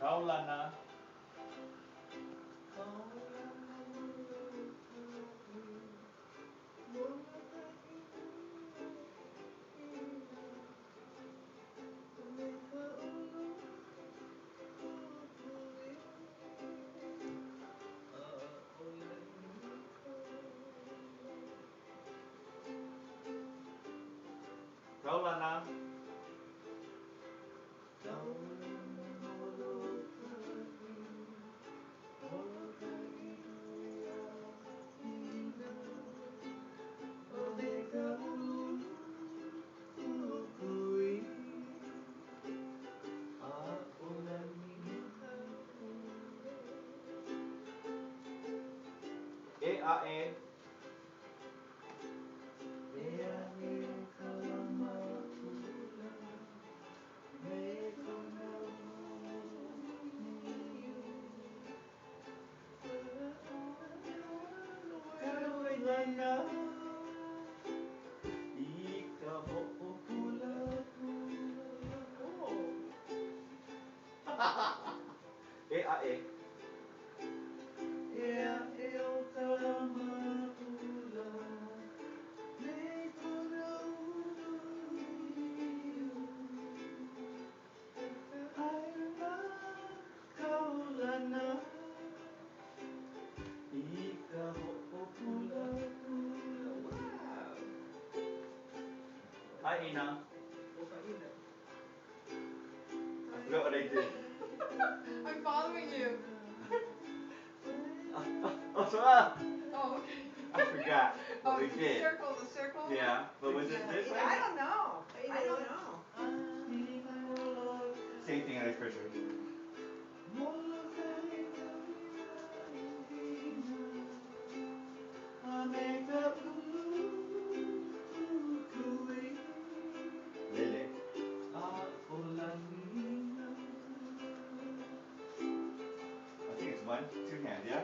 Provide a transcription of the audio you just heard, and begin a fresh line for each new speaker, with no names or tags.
Kaulana. Kaulana. E a e. Kaulana. Ikaw pula-pula. E a e. Hi, Ina. I forgot what I did.
I'm following you.
Oh, so
Oh, okay.
I forgot what
Oh,
we did.
the circle.
Yeah, but was it this way?
I don't know. I don't know.
Same thing as Richard. Lele. I think it's 1, 2 hands, yeah?